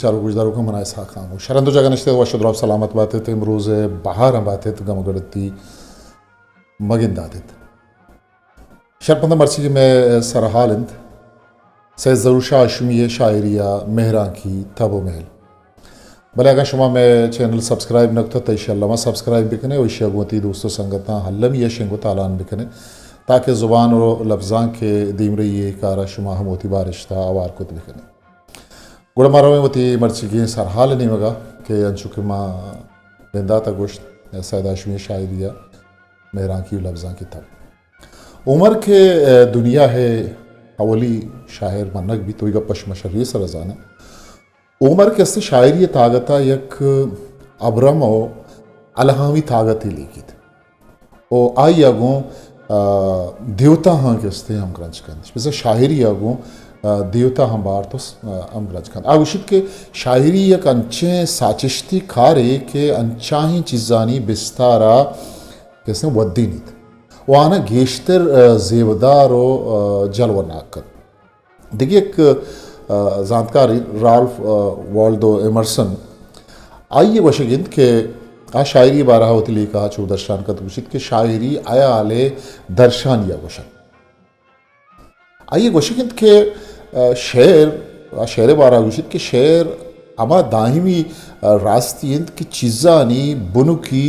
चारों गुजदारों का मनाए सा खाम शरंदो जगह नश्ते वशुद्रव सलामत बातें थे इमरोज़ बाहर हम बातें गम गड़ती मगिन दादित शरपंद मर्सी में सरहालंद से ज़रूशा शुमिय शायरिया मेहरा की तबो महल भले अगर शुमा में चैनल सब्सक्राइब नकता तो इंशाल्लाह सब्सक्राइब बिकने और शगवती दोस्तों संगता हल्लम ये शेंगो तालान बिकने ताकि ज़ुबान और लफ्ज़ां के दीमरे ये कारा शुमा हम होती बारिश्ता आवार को बिकने गुड़ मारो में होती मर्ची की सरहाल नहीं मगा कि अनचुके माँ बेंदाता गोश्त सैदाशमी शायरिया मेहरा की लफ्ज़ां की तब उमर के दुनिया है अवली शायर मनक भी तो गप्पश मशरी सरजाना उमर के अस्ते शायरी तागता यक अब्रम ओ अलहावी तागत ही लिखित ओ आई अगो देवता हाँ के अस्ते हम क्रंच कंद वैसे शायरी अगो देवता हम बार तो हम क्रंच कंद आगुशित के शायरी यक अंचे साचिश्ती खारे के अंचाही चीज़ानी बिस्तारा कैसे वद्दी नीत वाना गेश्तर जेवदार ओ जलवा नाकत देखिए एक जानकारी राल्फ वाल्डो एमर्सन आइए वशगिंद के आ शायरी बारह होती लिखा चू दर्शान का तुशित के शायरी आया आले दर्शान या वशन आइए वशगिंद के शेर बारह गुशित के शेर अमा दाहिमी रास्तियंत की चीज़ानी बुनु की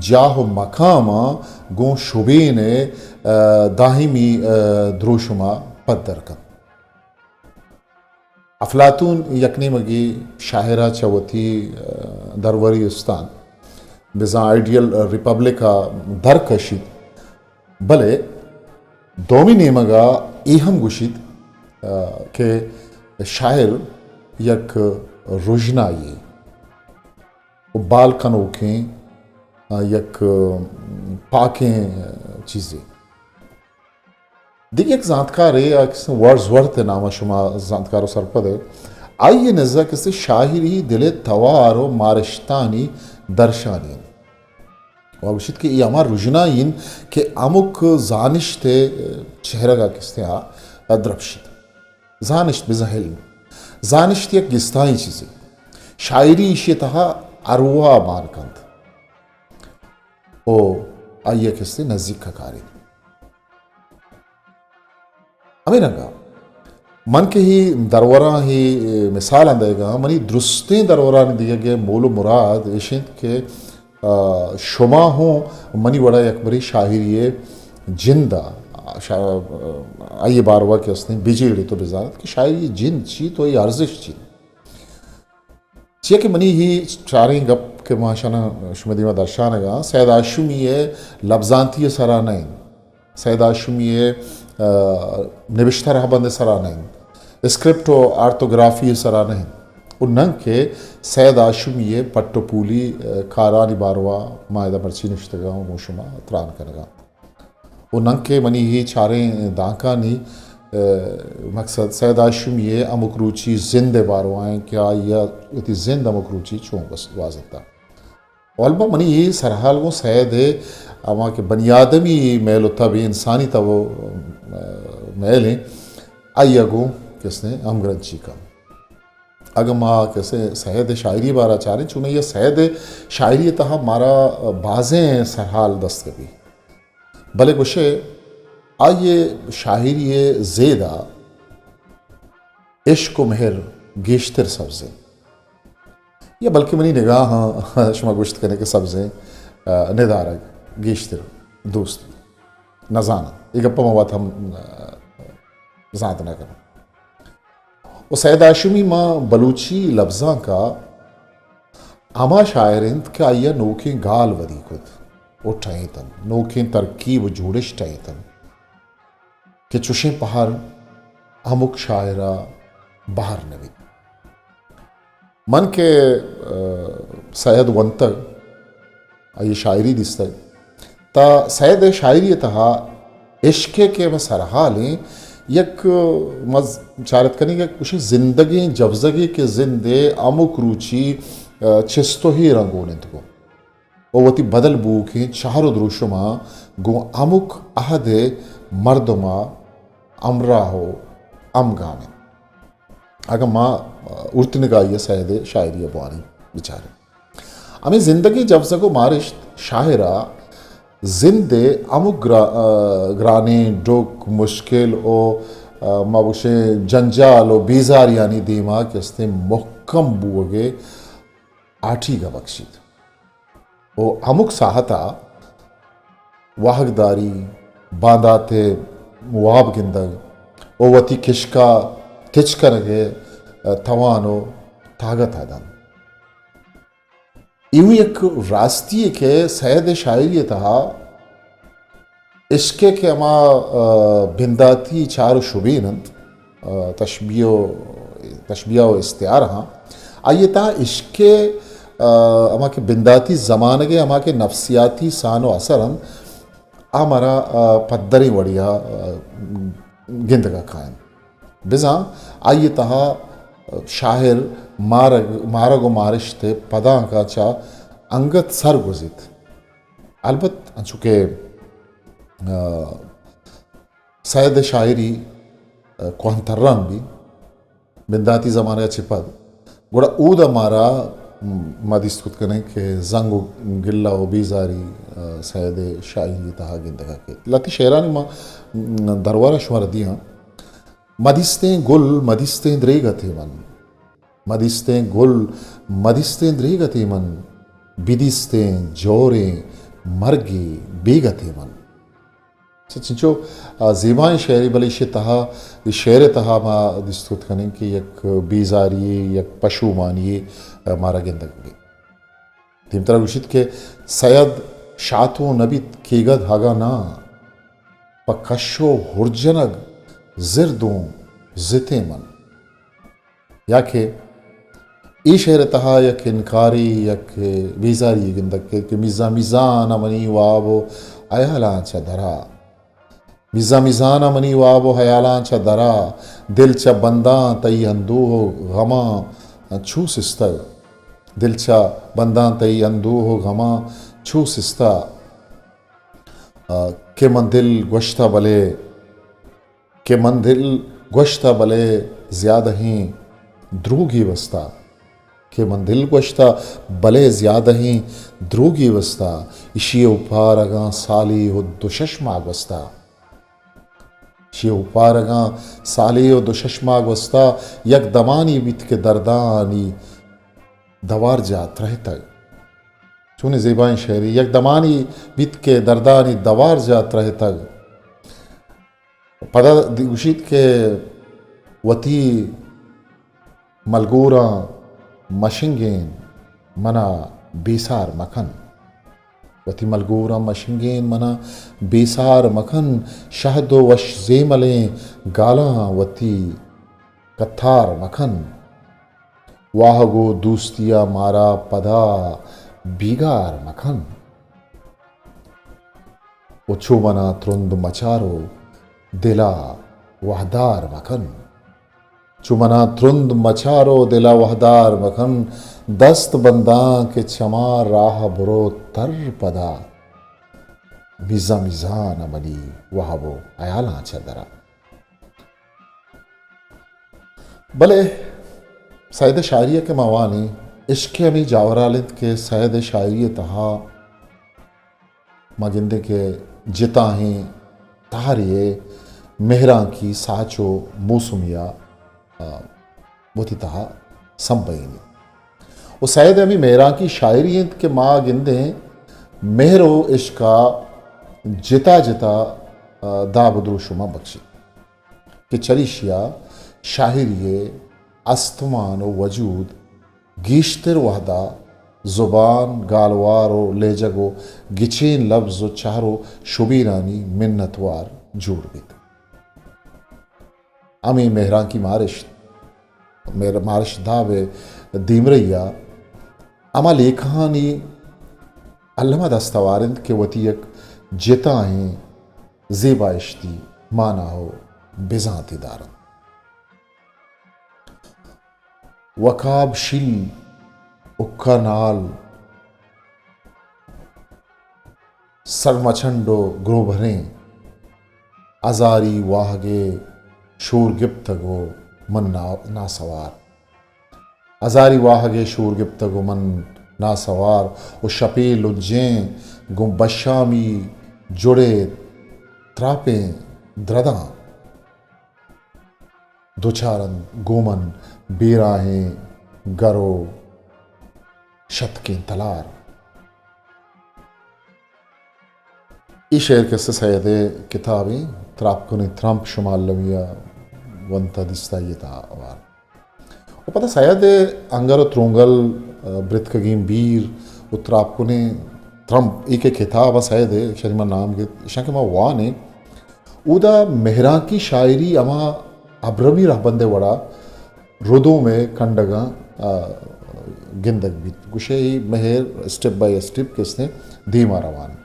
जाह मकामा गो शुबेन दाहिमी द्रोशुमा पद्दरकन अफलातून यकनी मगी शाहिरा चवती दरवरी उस्तान बिजा आइडियल रिपब्लिका दरकशी भले दोमी नेमगा एहम गुशित के शायर यक रुजनाई बाल कनोखें यक पाकें चीज़ें देखिए एक जानकार है वर्ड्सवर्थ नामा शुमा जानकारों सरपद है आइए नज़ा किसी शाहिरी दिले तवारो मारिश्तानी दर्शानी वाबशित के अमार रुजनाइन के अमुक जानिश्ते चेहरा का किस्ते अद्रपशित जानिश्त बिजहल जानिश्त एक गिस्ताई चीज़ें शायरी इशे तहा अरवा मारकंद ओ आइए किस्ते नज़दीक का कारी अमीरंगा मन के ही दरवरा ही मिसाल अंदेगा मनी दुरुस्ते दरवरा ने दिए गए मोलो मुराद इशिंद के शुमा हो मनी बड़ा अकबरी शाहिरी जिंदा आइए बारवा के उसने बिजली तो बिजारत कि शायरी जिंद ची तो ये अर्जिश ची कि मनी ही चारें गप के माशाना शुमदीमा दर्शानेगा सैद आशुमी लफ्जांती सरानाइन सैद आशुमी निविश्ता रहा बंदे सरा नहीं स्क्रिप्ट और आर्थोग्राफी सरा नहीं उन नंग के सैद आशुमी पट्टोपूली खारानी बारवा मायदा मर्ची निश्तगा मोशुमा त्रान करेगा उन नंग के मनी ही चारें दाका नी मकसद सैद आशुमी अमुक रुचि जिंदे बारवाएं क्या या इतनी जिंद अमुक रुचि चों बस वाजता अलबा मनी ही सरहाल वो सैद अमा के बनियादमी मेल तब इंसानी तब वो मेल आइया गो किसने अमग्रंची का अगर माँ कैसे सैद शायरी बारा चारे चुने ये सैद शायरी तहा मारा बाजें सरहाल दस्त कभी भले गुशे आइए शायरी जेदा इश्क मेहर गेश्तर सब्ज़े या बल्कि मनी निगाह शुमा गुश्त करने के सब्ज़े निदारक गेश्तर दोस्त नजाना ये गप्पा मवात हम ज़ात ना करें वो सैद आशुमी माँ बलूची लफ्ज़ा का आमा शायरिंद के आइया नोखें गाल वदी खुद उठाए तन नोखें तरकीब जोड़िश टाए तन के चुशे पहाड़ अमुक शायरा बाहर नबी मन के सैद वंतर आइए शायरी दिस्ता ता सैद शायरी तहा इश्क़ के वह सरहालें यक मज चारत करने के कुछ जिंदगी जबजगी के जिंदे अमुक रुचि चिस्तो ही रंगों को वती बदल बूखें चारो द्रुशुमा गो अमुक अहदे मर्दमा अमरा हो अमगाने अगर माँ उर्तनिका ये सैद शायरी बुआनी बेचारे हमें ज़िंदगी जब सको मारिश शायरा जिंदे अमुक ग्राने डोक मुश्किल ओ मबुशे जंजाल ओ बीजार यानी दीमा के मुहकम बुगे आठी का बख्शीद ओ अमुक साहता वाहकदारी बांदाते मुआब गिंदग ओ वती किशका तिचकनगे तवानो तागत आदन यूं एक रास्ती के सैद शायरी तहा इश्के के अमा भिंदाती चार शुबीनंद तशबिया व इस्तियार हाँ आइए ता इश्के अमा के बिंदाती ज़माने के अमा के नफ्सियाती सानो असरन हमारा पद्दरी वड़िया गिंद का खायन बिजा आइए तहा शाहिर मारग व मारिश थे पदा का चा अंगत सर गुजित अलबत चूँकि सैद शायरी कोहतर्रन भी बिंदाती ज़माने का छिपद गोड़ा ऊद हमारा मदिस्तुत करें कि जंग गिल्ला व बीजारी सैद शायरी तहा गिंदगा के लती शेरानी माँ दरबारा शुमार दिया मदिस्तें गुल मदिस्तें द्रेगते मन मदिस्तें गुल मदिस्तें द्रेगते मन बिदिस्तें जोरे मर्गे बेगते मन सचिंचो ज़ेबाएँ शेरी भले इसे तहा शेर तहा मा दिस्तुत करें कि यक बीजारी यक पशु मानिए मारा गिंदग तीन तरह उशित के सैयद शातो नबित केगद हागा ना पकशो हुरजनग जिरदों जिते मन याके ई शेर तहा यक इनकारी यक बीजारी गिंदग के मिज़ा मिज़ान मनी वाबो अयालांचा दरा मिज़ा मिज़ान मनी वाबो हयालांचा दरा दिल चा बंदा तई अंदूहो गमा छू सिस्ता दिल चा बंदा तई अंदूहो गमा छू सिस्ता के मंदिल गोश्ता बले के मंदिल गोश्ता बले ज़्यादा ही द्रूगी वस्ता के मंदिल गोश्ता बले ज़्यादा ही द्रूगी वस्ता इशी उपारगा साली हो दुशशमाग वस्ता इशी उपारगा साली हो दुशशमाग वस्ता यक दमानी बीत के दर्दानी दवार जात रहता चूने ज़ेबाएँ शेरी यक दमानी बीत के दर्दानी दवार जात रहता पदा उशीत के वती मलगूरा मशिंगेन मना बेसार मखन वती मलगूरा मशिंगेन मना बेसार मखन शहदो वश ज़ेमलें गाला वती कत्थार मखन वाहगो दूस्तिया मारा पदा बीगार मखन उछो मना त्रुंद मचारो दिला वहदार मखन चुमना त्रुंद मचारो दिला वहदार मखन दस्त बंदा के चमार राह बुरो तर पदा मिज़ा मिज़ान मनी वहाबो अयाला चदरा भले सैद शायरी के मवानी इश्क अमी जावरालित के सैद शायरी तहा मगिंदे के जिता हैं तारिये मेहरा की साचो मौसमिया वती तहा संबयनी वो सैद अमी मेहरा की शायरी के माँ गिंदे मेहरो इश्का जिता जिता दाबुद्रो शुमा बख्शी कि चरिशिया शायरी अस्तमान व वजूद गीश्तर वहदा ज़ुबान गालवारो लेजगो गिचीन लफ्ज़ व चारो शुबीरानी मिन्नतवार जोड़ बित अमी मेहरा की मारिश दावे दीमरैया अमा लेखानी अल्लामा दस्तवारिंद के वतीयक जिताएँ ज़ेबाइश्ती माना हो बेजाती दारन वकाब शिल उक्का नाल सरमचंडो ग्रोभरें अजारी वाहगे शोर गिप्तगो मन ना सवार अजारी वाहगे शूर गिप्तगु मन ना सवार वो शपील उज्जें गुम बशामी जुड़े त्रापें द्रदा दुचारन गोमन बेराहें गरो शतकें तलार ई शेर के सैद किताबें त्रापकुनि त्रंप शुमाल लविया वंता दिस्ता ये तावार और पता सैद अंगर त्रोंगल ब्रितकगीम बीर उत्तरापकुनि त्रंप एक किताब सैद शरीमा नाम के शंकमा वाने उदा मेहरा की शायरी अमा अब्रमी रह बंदे वड़ा रुदों में कंडगा गिंदक भी गुशे मेहर स्टेप बाय स्टेप किसने धीमा रवान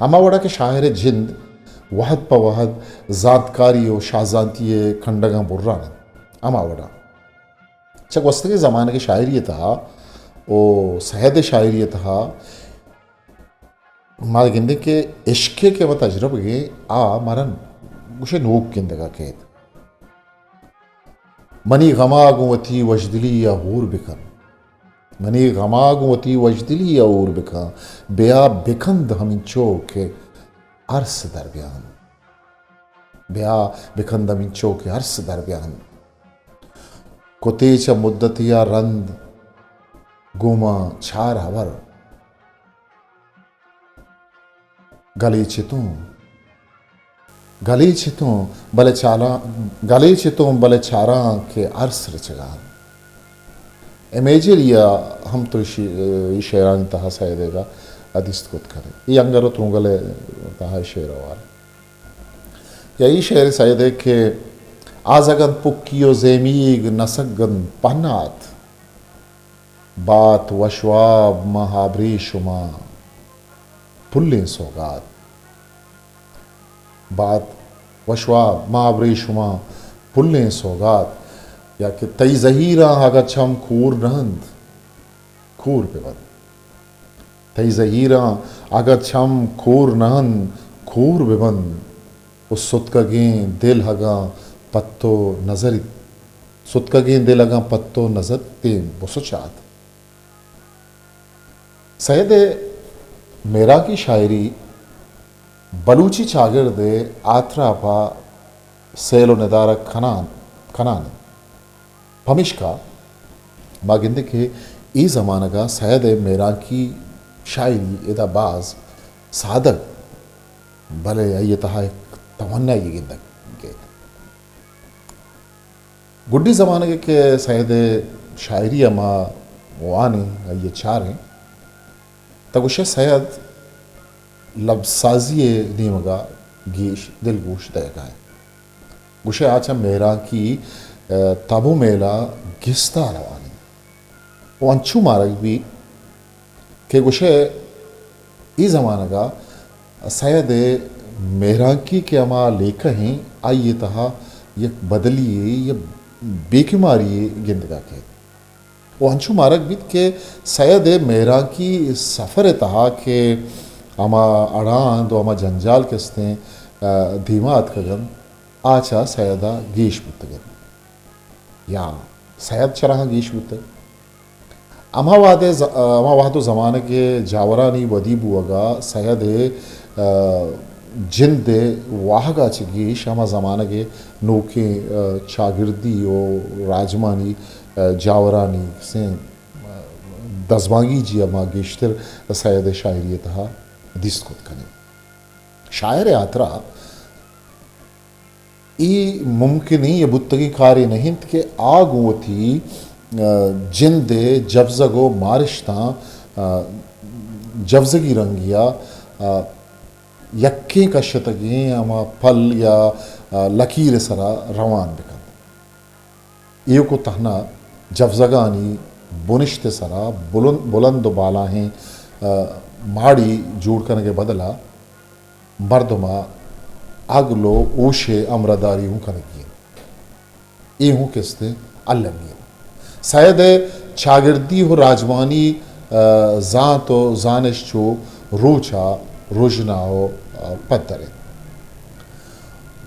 अमा वड़ा के शायर जिंद वहद प वहद ज़ातकारी और शाहजांती खंडगा बुर्रान अमा वड़ा चक वस्त के ज़माने की शायरी था ओ सहद शायरी था मार गिंदे के इश्क़ के वह तजरब गे आ मारन गुशे नोक गिंदगा केत मनी गमागुवती वजदिली या हूर बिकन मनी गमागुवती वजदिली या हूर बिका बेया बिकंद हमिन चौके अर्स दरबियान बेया बिकंद हमिन चौके अर्स दरबियान कोतेच मुद्दतिया रंद गोमा छार हवर गले चितों बले चारा के अर्स रचगान एमेजरिया हम तो शेरान तहा सैदेगा अदिस्त कुत करे ये अंगरो तुंगले तहा शेरवार या ये शेर सैदे के आजगन पुक्कियो जेमीग नसगन पन्नात बात वशवाब महाब्री शुमा पुल्ले सौगात बात वशवाब महाब्री शुमा पुल्ले सौगात या कि तई जहीरा अगछम खूर नहंद खूर पे बद तई जहीरा अगछम खूर नहंद खूर बेबंद उस सुतकगें दिल हगा पत्तो नजर सुतकगें दिल हगा पत्तो नजर तेम बसुचात सैयद मेरा की शायरी बलूची शागिर्द आथरापा सेलो नदारक खनान फमिश्का मागिंदे के ई ज़माना का सैयद मेरा की शायरी एदाबाज सादक भले ये तहा एक तमन्ना ये गिंदक के गुड्डी ज़माने के सैयद शायरी अमा वानी ये चार हैं तगुशे सैयद लबसाजी नीमगा गीश दिल गोश देगा है गुशे आचा मेरा की ताबू मेला गिस्ता रवानी वो अंचू मारक भी के गुशे ई ज़माना का सैयद मेरा की के अमा लेख हैं आइए तहा ये बदलिए ये बेकुमारी गिंदगा के वो अंशु मारक भी के सैयद मेरा की सफ़र तहा के अमा अड़ान दो अमा जंजाल किस्ते धीमात कगन आचा सैयदा गीश बुतगन या सैयद चरहा गीश बुत अमा वादो ज़माने के जावरानी वदीबू अगा सैयद जिंद वाहगा गीश अमा ज़माने के नोके शागिर्दी और राजमानी जावरानी से दसबागी जी अमा गेश्तर सैयद शायरी तहा दिस्कुत कने शायर आतरा ई मुमकिन ही ये बुत्तगी कारी नहीं कि आगू थी जिंद जबजगो मारिश्ता जबजगी रंगिया यक्के कशतगी अमा फल या लकीर सरा रवान बिकन ये को तहना जबजगानी बुनिश्त सरा बुलंद बाला हैं माड़ी जोड़ करने के बदला मर्दमा अगलो ओशे अमरदारी हूँ कनकी ये हूँ किस्ते अल्लमी शायद शागिर्दी हो राजवानी ज़ातो जानिश चो रोचा रोजना हो पत्तरे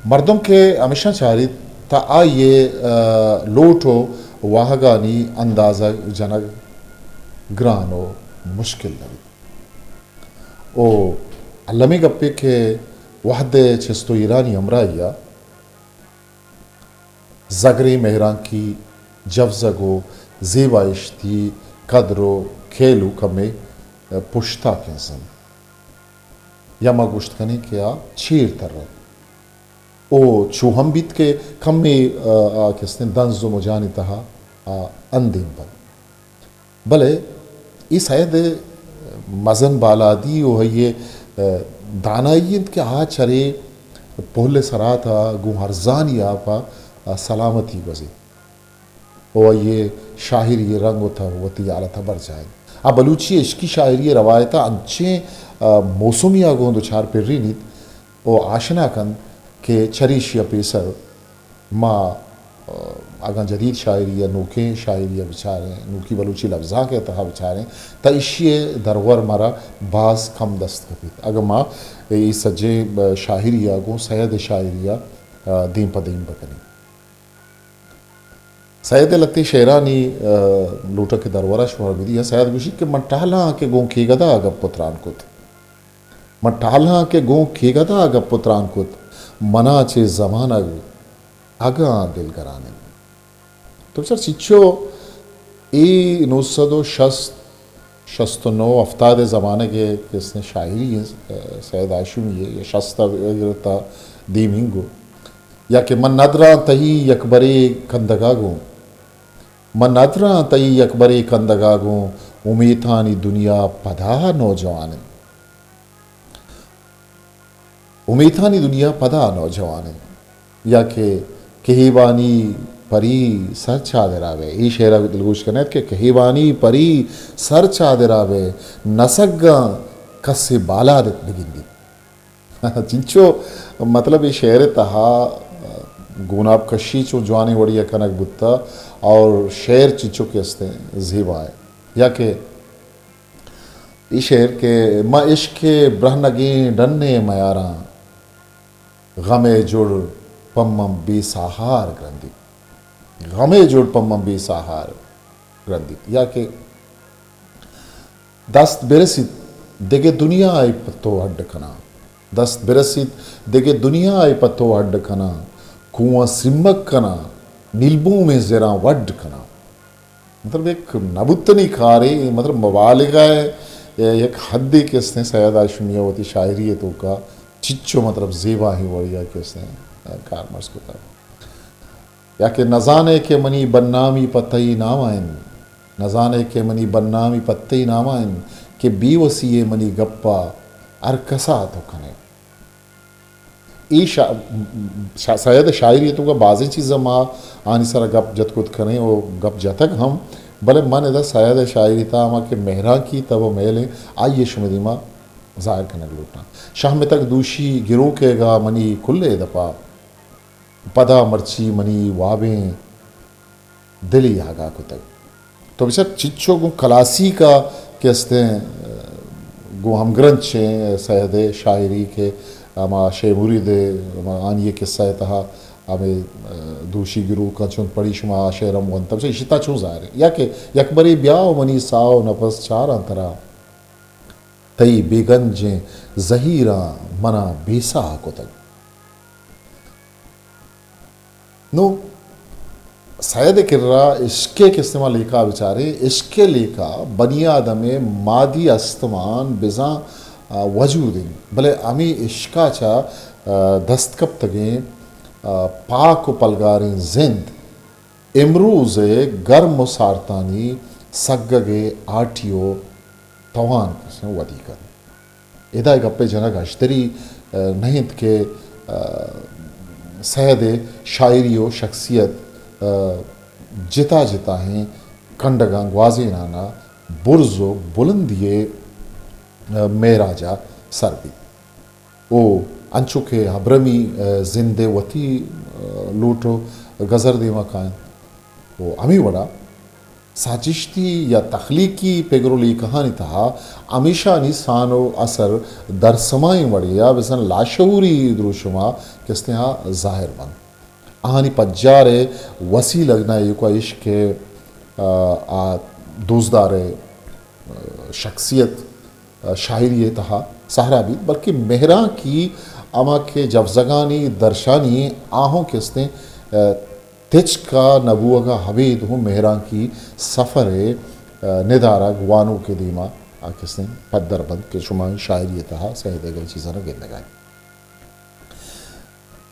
मर्दों के हमेशा चारित ta aye loto wahagani andaza janag grano mushkil nabi o allami gappe ke wahde chesto irani amraiya zagre mehran ki jafzago zebaishti kadro khelu kame pushta kensan yama gushtkhani kya chir tarra o chuham bit ke kamme kesne danzo mojani taha andim ban bale is hayde mazan baladi o ye दानायंत के आ चरे पोहले सराता गुहरजानी आपा सलामती बजे ओ ये शाहिर ये रंग था वती आला था बर जाए आ बलूची इसकी शायरी रवायता अंचे मौसमिया गो दो चार पेरी नित ओ आशना कन के चरीशिया पेसर माँ अगर जदीद शायरी या नोके शायरी बेचारे नोकी बलूची लफ्ज़ा के तहा बेचारे त इशिये दरवर मारा बाज कम दस्त कपीत अगर माँ ये सज्जे शायरिया को सैयद शायरिया दीम पदीम बकनी सैयद लत्ती शेरानी लूटा के दरवरा शुमार बिदी या सैयद गुशी के मटाला के गों खेगदा अगर पुत्रान कुत मटाला के गों खेगदा अगर पुत्रान कुत मना चे जमाना आगा दिल कराने तो सर चिच्चो ए 1969 अफ्ताद ज़माने के किसने शायरी है सैयद आशुमी है या शस्ता दीमिंगो या कि मन नदरा तही यकबरे कंदगागो मन नदरा तही यकबरे कंदगागो उमेथानी दुनिया पदा नौजवान उमेथानी दुनिया पदा नौजवान या कि कहीबानी परी सर चादरावे ई शेरा दिलगोश करने के कहीबानी परी सर चादरावे नसग्गा कस्से बाला बिगिंदी चिंचो मतलब ये शेर तहा गुनाब कशी चो जवानी वड़िया कनक बुत्ता और शेर चिंचो के हस्ते जीवा है या के ई शेर के मा इश्क ब्रहनगी डन्ने मयारा गमे जुड़ पम्मम बेसहार ग्रंथि गमे जोड़ पम्मम बेसहार ग्रंथि या के दस्त बेरसित देगे दुनिया आई पत्तो हड्ड खना दस्त बेरसित देगे दुनिया आई पत्तो हड्ड खना कुआं सिमक खना नीलबू में जरा वड्ड खना मतलब एक नबुतनी खारे मतलब मवालिगा है एक हद्दी के उसने सैयद आशुमिया होती शायरी है तो का चिच्चो मतलब जेबा ही वड़िया के उसने कारमर्स को था या कि नजाने के मनी बन्नामी पत्तई नामायन नजाने के मनी बन्नामी पत्तई नामायन के बीवसीए मनी गप्पा अरकसा तो खने ई शायद शायरी तो का बाज़ी चीज़ माँ आनी सारा गप जत कुछ खने वो गप जतक हम भले मन इधर शायद शायरी था माँ के मेहरा की तब वो मेले आइए शुमदी माँ ज़ाहिर करने लूटना शाह में तक दूषी गिरोह केगा मनी खुले दपा पदा मर्ची मनी वाबें दिली आगा को तक तो बेशक चिच्चो को खलासी का कहते हैं गो हम ग्रंथ छे सैयद शायरी के अमा शे मुरीदे आनिए किस्सा तहा हमें दूषी गिरोह का चुन पड़ी शुमा शेरम वन तब से इशिता चुन ज़ाहिर या के यकबरी ब्याह मनी साओ नफस चार अंतरा तई बेगंजे जहीरा मना बेसा को तक नो सैयद किर्रा इश्के के इस्तेमाल लिखा बेचारे इश्के लिखा बनियाद में मादी अस्तमान बिजा वजूदिन भले अमी इश्का चा दस्तकब तगे पाक पलगारिन जिंद इमरूज़े गर्म सारतानी सग्गे आटियो तवान वदी कर इदा गप्पे जनक अश्तरी नहीं के सैयद शायरी व शख्सियत जिता जिता हैं कंडगांग वाजे नाना बुर्जो बुलंदिए मेराजा सरबी ओ अंचु के हब्रमी जिंदे वती लूटो गज़र दे मकान वो अमी वड़ा साजिश्ती या तख्लीकी पेगरोली कहानी था हमेशा निसानो असर दरसमाई वड़िया वैसन लाशूरी द्रुशुमा किसने हाँ जाहिर बन आहानी पज्जारे वसी लगना युका इश्क के आ दोजदार शख्सियत शायरी तहा सहरा भी बल्कि मेहरा की अमा के जफजगानी दर्शानी आहों किसने तेज का नबुआ हवेद हूँ मेहरा की सफ़र निदारा गुवानों के दीमा किसने पद्दर बंद के शुमा शायरी तहा सही गई चीज़ा न गिन लगाए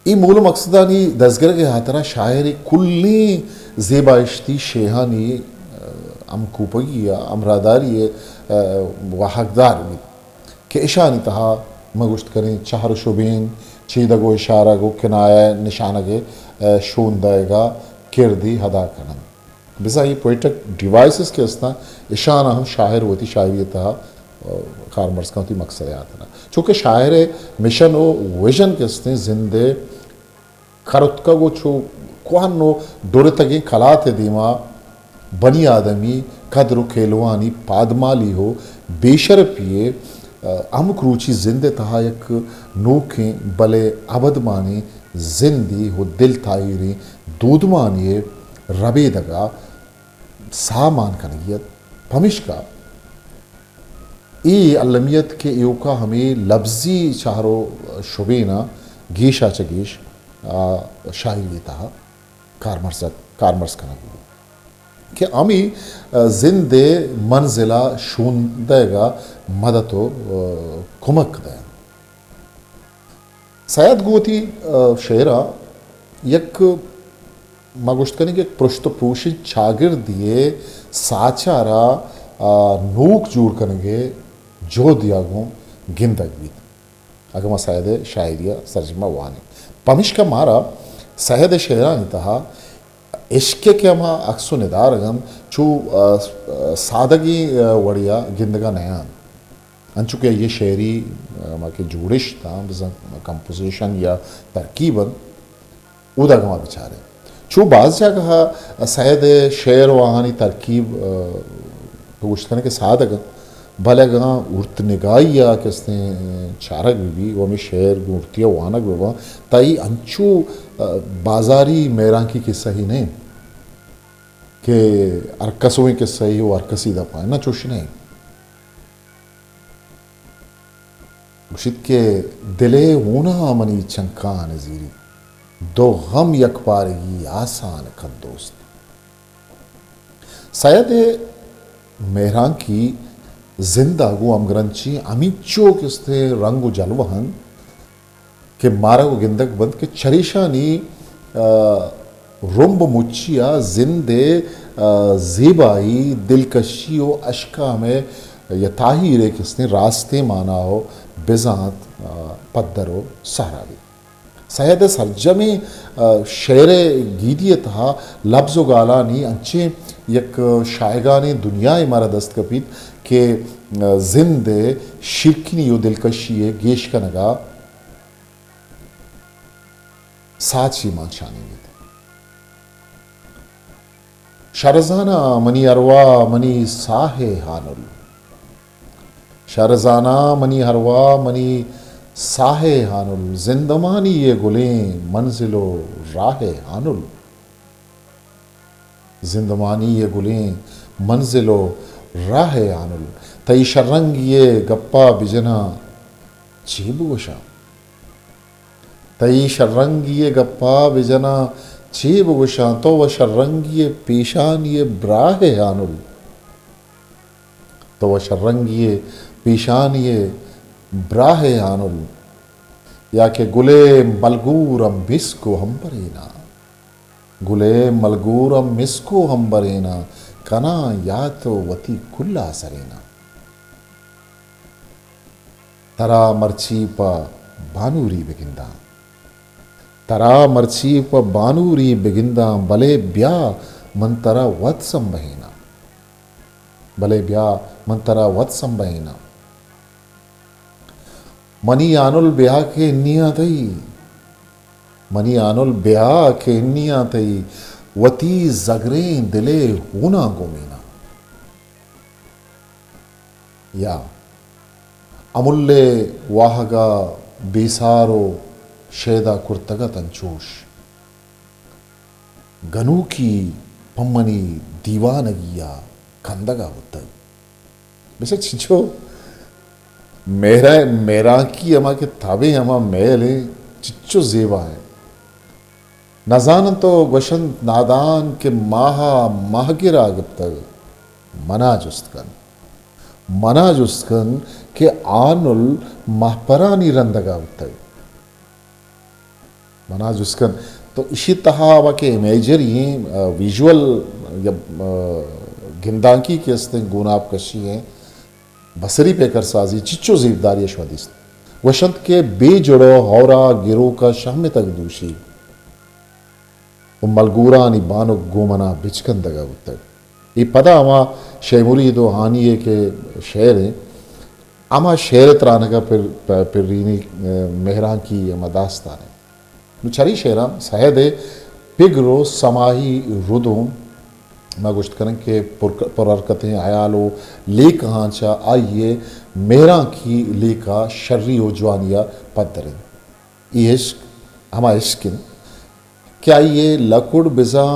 ई मूल मकसदानी दसगर के हाथरा शायरी कुल्ली ज़ेबाइश्ती शेहानी अम कूपगी अमरादारी व हकदार भी के इशानी तहा मगुश्त करें चार शुबेन चीदा गो इशारा गो किनाया निशाना के शोंदाएगा किरदी हदा करन बिजा ये पोइटिक डिवाइसेस के अस्ना इशाना हम शायर होती शायरी तहा कारमर्स का होती मकसद आता ना चूँकि शायर मिशन ओ विजन के अस्ने जिंदे खरुत का गो चो कुहानो डोरे तक खलाते दीमा बनी आदमी कद्र खेलवानी पादमाली हो बेशरपिए अमुक रुचि जिंदे तहा एक नोखें बले अबद माने जिंदी हो दिल तायरी दूध मानिए रबे दगा सामान कनियत भमिश का ई अलमियत के योका हमें लफ्जी चारो शुबेना गेशा चगेश शायरी तहा कारमर्स कना कि अमी जिंदे मंजिला शूंदेगा मदतो कुमक दे सैयद गोती शेरा यक मगुश्तनी के पृष्ठपोषी छागिर दिए साचारा नूक जोड़ करेंगे जो दिया गो गिंदक भी अगमा सैयद शायरिया सर्जमा वानी पमिश का मारा सैयद शेरा नितहा इश्क के अमा अक्सो निदारगम चू सादगी वड़िया गिंदगा नयान अंचुके ये शेरी के जोड़िश था कंपोजिशन या तरकीबन उदागमा बेचारे चू बाज जगह सैयद शेर वहानी तरकीब गुश्तने के सादग भले गहाँ उर्त निगाही या किसने चारक भी वो में शेर गुर्तिया वानक भी ताई अंचू बाजारी मेरा की किस्सा ही नहीं कि अरकसों के सही हो अरकसी दफा है ना चुश नहीं मुशिद के दिले होना मनी चंका नजीरी दो गम यकबारगी आसान खद दोस्त सैयद मेहरान की जिंदा गो अमगरंची अमीचो किसने रंग जलवहन के मारा को गिंदक बंद के चरिशानी रुम्ब मुचिया जिंदे ज़ेबाई दिलकशी व अशका में यताही रे किसने रास्ते माना हो बेजात पद्दर हो सहरावी सैयद सरजमी शेर गीदिय था लफ्ज़ गालानी अच्छे यक शायगानी दुनिया मारा दस्त कपीत के जिंदे शिरकिनी यो दिलकशी गेश का नगा साची मानशानी शरजाना मनी अरवा मनी साहे हानुल शरजाना मनी हरवा मनी साहे हानुल जिंदमानी ये गुलें मंजिलो राहे हानुल जिंदमानी ये गुलें मंजिलो राहे हानुल तई शर्रंग ये गप्पा बिजना चीबुगशा तई शर्रंग ये गप्पा बिजना चीब गुशा तो व शर्रंगी पेशान ये ब्राह हानुल तो व शर्रंगी पेशान ये ब्राह हानुल या के गुले मलगूरम मिसको हम बरेना गुले मलगूरम मिसको हम बरेना कना या तो वती कुल्ला सरेना तरा मर्ची पा बानूरी बिगिंदा तरा मर्ची प बानूरी बिगिंदा भले ब्या मंतरा वत संबहिना भले ब्या मंतरा वत संबहिना मनी आनुल ब्या के निया थई मनी आनुल ब्या के निया थई वती जगरे दिले होना गोमीना या अमुल्ले वाहगा बेसारो शेदा कुर्तगा तंचोश गनू की पम्मनी दीवानगिया कंदगा होता बेशक छिछो मेरा मेरा की अमा के थाबे अमा मेले चिच्चो जेबा है नजान तो वशंत नादान के माहा माहगिरा तक मना जुस्तकन के आनुल महपरानी रंदगा तक मना जुस्कन तो इसी तरह के इमेजर ये विजुअल या गिंदांकी के अस्ते गुनाब कशी हैं बसरी पेकर साजी चिच्चो ज़िब्दारी शवादिस्त वशंत के बेजड़ो हौरा गिरो का शाम तक दूशी वो मलगूरानी बानो गोमना बिचकन दगा उत्तर ये पता अमा शेमुरी दो हानिये के शेर हैं अमा शेर त्राने का फिर रीनी मेहरां की मदास्तान है नुचरी शेरा सहेदे पिगरो समाही रुदों मैं गुश्त करें कि पुररकतें आयालो लेक हांचा आइए मेरा की लेका शर्री हो जवानिया पदरें इश्क हमा इश्किन क्या ये लकुड़ बिजा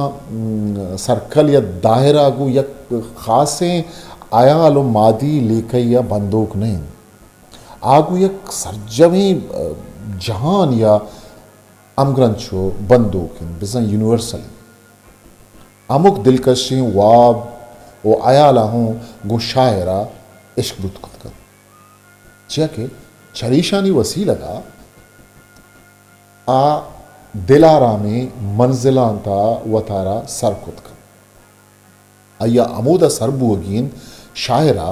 सर्कल या दायरा गु या खासे आयालो मादी लेके या बंदूक नहीं आगु या सरजमी जहान या अमग्रंचो बंदूक बिजा यूनिवर्सल अमुक दिलकशी वाब वो आयाला हूँ गु शायरा इश्क बुत कर के चरीशानी वसी लगा आ दिलारा में मंजिलांता वतारा सर खुद का अया अमोदा सरबु अगीन शायरा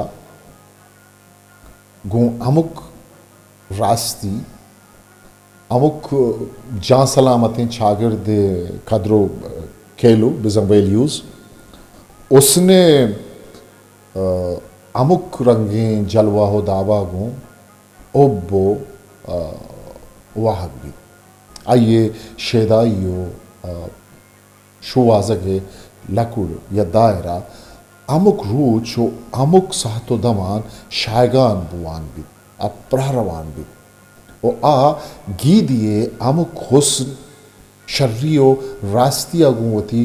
गु अमुक रास्ती अमुक जां सलामतें छागिर्द कदरो खेलू बिजम वैल्यूज उसने अमुक रंगें जलवा हो दावा गो ओब्बो वाहक भी आइए शेदाइयो शुवाजगे लकुड़ या दायरा अमुक रूचो अमुक सहतो दमान शायगान बुवान भी अप्रहरवान भी ओ आ गी दिए अमुक हुस्न शर्रियो रास्तिया गुवती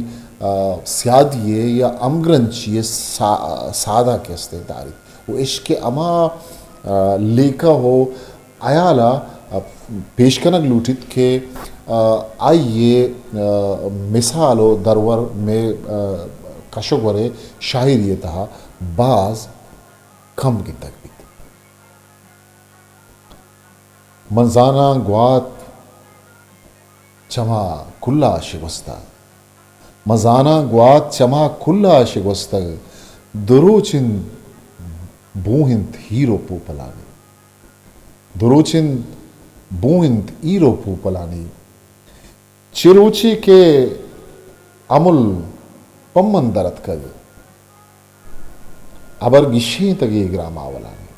स्यादिये या अमग्रंचिये सादा के इस्तेदारी वो इश्क अमा लेका हो आयाला पेशकनक लूटित के आइए मिसालो दरवर में कशोगरे शायरी तहा बाज कम की तक भी मंजाना ग्वात चमा कुल्ला शिवस्ता मजाना ग्वात चमा कुल्ला शिवस्ता दुरुचिन बूहिंत हीरो पूपलानी दुरुचिन बूहिंत हीरो पूपलानी चिरुचि के अमुल पम्मन दरत कग अबर गिशी तगी ग्रामावलानी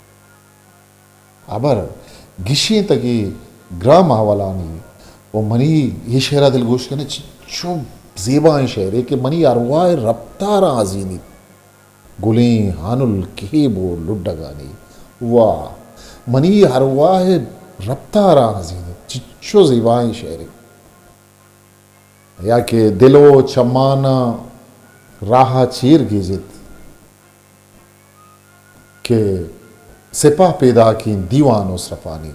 अबर गिशी तगी ग्रामावलानी वो मनी ये शहरा दिल गोश करने चो ज़ेबाएं शहरे के मनी अरवाए रफ्तार आजीनी गुलें हानुल केबो लुड्डगानी वाह मनी अरवाए रफ्तार आजीनी चिच्चो ज़ेबाएं शहरे या के दिलो चमाना राह चीर गिजित के सिपा पैदा की दीवानो सफानी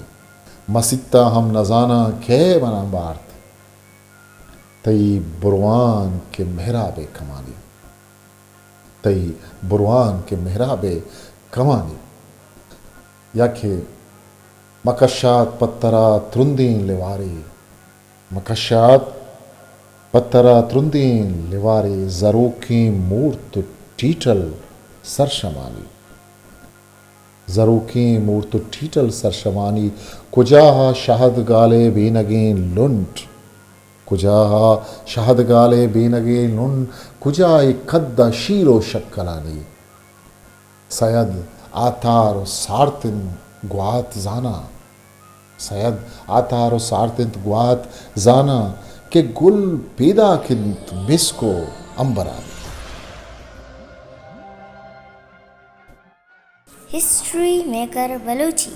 मसित्ता हम नजाना खे बना बार्त तई बुरवान के मेहराबे कमानी तई बुरवान के मेहराबे कमानी याके मकशात पत्तरा त्रुंदीन लेवारे मकशात पत्तरा त्रुंदीन लेवारे जरोकी मूर्त टीटल सरशमानी जरोकी मूर्त ठीटल सरशमानी कुजाहा शहद गाले बेनगें लुंट कुजाहा शहद गाले बेनगें लुंट कुजाए कद्दा शीरो शक्कलानी सयद आतार सार्तिन ग्वात जाना सयद आतार सार्तिन ग्वात जाना के गुल पैदा किंत मिसको अंबरा हिस्ट्री मेकर बलूची।